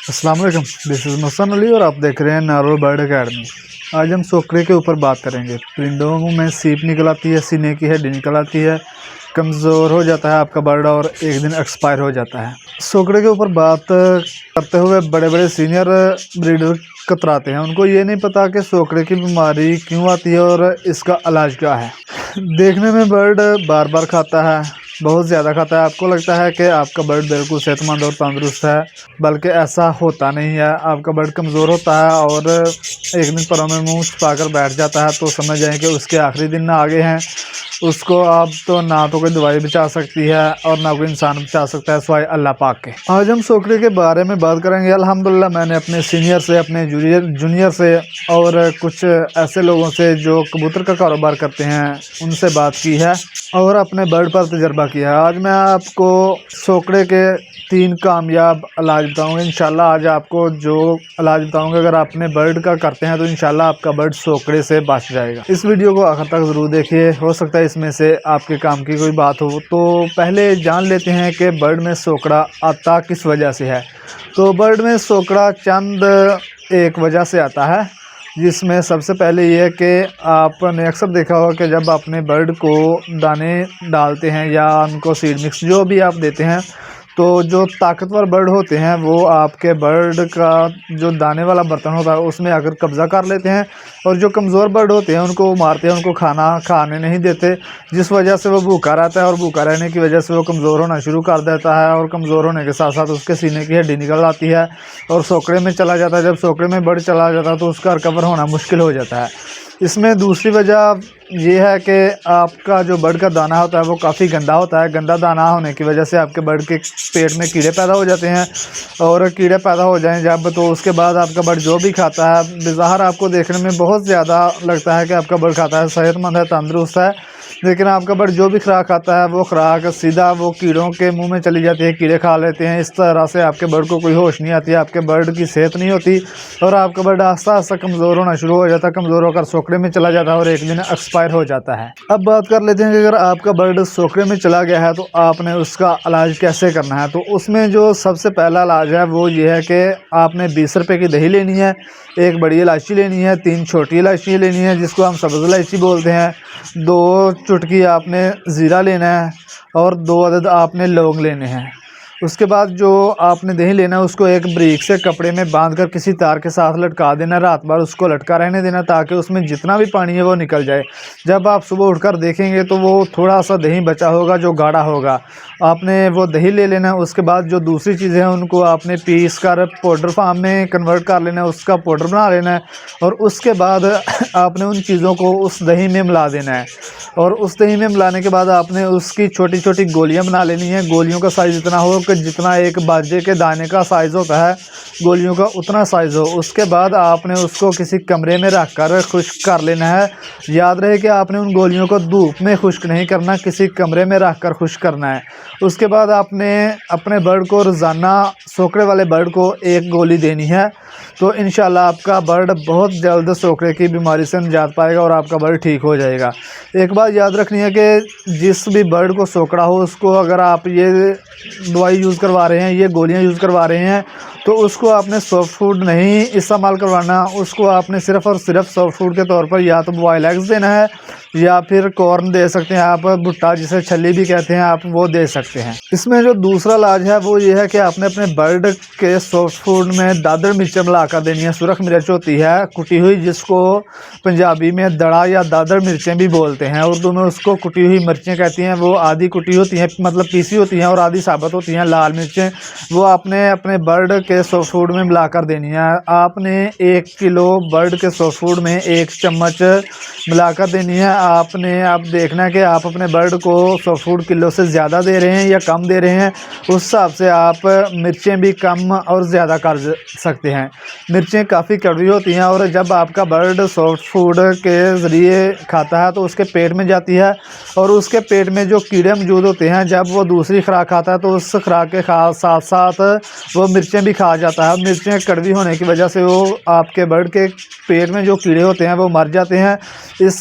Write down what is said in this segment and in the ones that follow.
अस्सलाम वालेकुम, this is Mohsin Ali और आप देख रहे हैं नारोल बर्ड अकेडमी। आज हम सोकड़े के ऊपर बात करेंगे। परिंदों में सीप निकल आती है, सीने की हड्डी निकल आती है, कमज़ोर हो जाता है आपका बर्ड और एक दिन एक्सपायर हो जाता है। सोकड़े के ऊपर बात करते हुए बड़े बड़े सीनियर ब्रीडर कतराते हैं। उनको ये नहीं पता कि सोकड़े की बीमारी क्यों आती है और इसका इलाज क्या है। देखने में बर्ड बार बार खाता है, बहुत ज़्यादा खाता है। आपको लगता है कि आपका बर्ड बिल्कुल सेहतमंद और तंदुरुस्त है, बल्कि ऐसा होता नहीं है। आपका बर्ड कमज़ोर होता है और एक दिन परों में मुंह छुपाकर बैठ जाता है तो समझ जाएं कि उसके आखिरी दिन आ गए हैं। उसको अब तो ना तो कोई दवाई बचा सकती है और ना कोई इंसान बचा सकता है सिवाय अल्लाह पाक के। आज हम सोकड़े के बारे में बात करेंगे। अल्हम्दुलिल्लाह मैंने अपने सीनियर से, अपने जूनियर से और कुछ ऐसे लोगों से जो कबूतर का कारोबार करते हैं उनसे बात की है और अपने बर्ड पर तजर्बा किया है। आज मैं आपको सोकड़े के 3 कामयाब इलाज बताऊंगा। इंशाल्लाह आज आपको जो इलाज बताऊंगा अगर आप अपने बर्ड का करते हैं तो इंशाल्लाह आपका बर्ड सोकड़े से बच जाएगा। इस वीडियो को आखिर तक ज़रूर देखिए, हो सकता है इसमें से आपके काम की कोई बात हो। तो पहले जान लेते हैं कि बर्ड में सोकड़ा आता किस वजह से है। तो बर्ड में सोकड़ा चंद एक वजह से आता है, जिसमें सबसे पहले ये है कि आपने अक्सर देखा होगा कि जब अपने बर्ड को दाने डालते हैं या उनको सीड मिक्स जो भी आप देते हैं, तो जो ताकतवर बर्ड होते हैं वो आपके बर्ड का जो दाने वाला बर्तन होता है उसमें आकर कब्ज़ा कर लेते हैं और जो कमज़ोर बर्ड होते हैं उनको मारते हैं, उनको खाना खाने नहीं देते, जिस वजह से वो भूखा रहता है और भूखा रहने की वजह से वो कमज़ोर होना शुरू कर देता है और कमज़ोर होने के साथ साथ उसके सीने की हड्डी निकल आती है और सोकड़े में चला जाता है। जब सोकड़े में बर्ड चला जाता है तो उसका रिकवर होना मुश्किल हो जाता है। इसमें दूसरी वजह ये है कि आपका जो बर्ड का दाना होता है वो काफ़ी गंदा होता है। गंदा दाना होने की वजह से आपके बर्ड के पेट में कीड़े पैदा हो जाते हैं और कीड़े पैदा हो जाएं जब, तो उसके बाद आपका बर्ड जो भी खाता है बेज़ाहिर आपको देखने में बहुत ज़्यादा लगता है कि आपका बर्ड खाता है, सेहतमंद है, तंदुरुस्त है, लेकिन आपका बर्ड जो भी खुराक खाता है वो खुराक सीधा वो कीड़ों के मुंह में चली जाती है, कीड़े खा लेते हैं। इस तरह से आपके बर्ड को कोई होश नहीं आती, आपके बर्ड की सेहत नहीं होती और आपका बर्ड आस्ता आस्ता कमज़ोर होना शुरू हो जाता है, कमज़ोर होकर सोकड़े में चला जाता है और एक दिन एक्सपायर हो जाता है। अब बात कर लेते हैं कि अगर आपका बर्ड सोकड़े में चला गया है तो आपने उसका इलाज कैसे करना है। तो उसमें जो सबसे पहला इलाज है वो ये है कि आपने 20 रुपये की दही लेनी है, 1 बड़ी इलायची लेनी है, 3 छोटी इलायची लेनी है जिसको हम सब्ज़ इलायची बोलते हैं, 2 चुटकी आपने ज़ीरा लेना है और 2 अदद आपने लौंग लेने हैं। उसके बाद जो आपने दही लेना है उसको एक बारीक से कपड़े में बांधकर किसी तार के साथ लटका देना, रात भर उसको लटका रहने देना ताकि उसमें जितना भी पानी है वो निकल जाए। जब आप सुबह उठकर देखेंगे तो वो थोड़ा सा दही बचा होगा जो गाढ़ा होगा, आपने वो दही ले लेना है। उसके बाद जो दूसरी चीज़ें हैं उनको आपने पीस कर पाउडर फॉर्म में कन्वर्ट कर लेना है, उसका पाउडर बना लेना है और उसके बाद आपने उन चीज़ों को उस दही में मिला देना है और उस दही में मिलाने के बाद आपने उसकी छोटी छोटी गोलियां बना लेनी है। गोलियों का साइज़ इतना हो कि जितना एक बाजे के दाने का साइज़ होता है गोलियों का उतना साइज़ हो। उसके बाद आपने उसको किसी कमरे में रख कर खुश्क कर लेना है। याद रहे कि आपने उन गोलियों को धूप में खुश्क नहीं करना, किसी कमरे में रख कर खुश्क करना है। उसके बाद आपने अपने बर्ड को रोज़ाना सोकड़े वाले बर्ड को 1 गोली देनी है, तो इंशाल्लाह आपका बर्ड बहुत जल्द सोकड़े की बीमारी से निजात पाएगा और आपका बर्ड ठीक हो जाएगा। एक बात याद रखनी है कि जिस भी बर्ड को सोकड़ा हो उसको अगर आप ये दवाई यूज़ करवा रहे हैं, ये गोलियां यूज़ करवा रहे हैं, तो उसको आपने सॉफ्ट फूड नहीं इस्तेमाल करवाना। उसको आपने सिर्फ़ और सिर्फ सॉफ्ट फूड के तौर पर या तो बॉयल एग्स देना है या फिर कॉर्न दे सकते हैं आप, भुट्टा जिसे छली भी कहते हैं आप, वो दे सकते हैं। इसमें जो दूसरा इलाज है वो ये है कि आपने अपने बर्ड के सॉफ्ट फूड में दादर मिर्च मिलाकर देनी है। सुरख मिर्च होती है कुटी हुई, जिसको पंजाबी में दड़ा या दादर मिर्चें भी बोलते हैं, उर्दू में उसको कुटी हुई मिर्चें कहती हैं। वो आधी कुटी होती हैं, मतलब पीसी होती हैं, और आधी साबुत होती हैं लाल मिर्चें। वो आपने अपने बर्ड के सॉफ्ट फूड में मिलाकर देनी है। आपने 1 किलो बर्ड के सॉफ्ट फूड में 1 चम्मच मिलाकर देनी है। आपने अब देखना है कि आप अपने बर्ड को सॉफ्ट फूड किलो से ज़्यादा दे रहे हैं या कम दे रहे हैं, उस हिसाब से आप मिर्चें भी कम और ज़्यादा कर सकते हैं। मिर्चें काफ़ी कड़वी होती हैं और जब आपका बर्ड सॉफ्ट फूड के ज़रिए खाता है तो उसके पेट में जाती है और उसके पेट में जो कीड़े मौजूद होते हैं जब वो दूसरी खुराक खाता है तो उस खुराक के साथ साथ वो मिर्चें भी खा जाता है। मिर्चें कड़वी होने की वजह से वो आपके बर्ड के पेट में जो कीड़े होते हैं वो मर जाते हैं। इस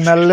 ml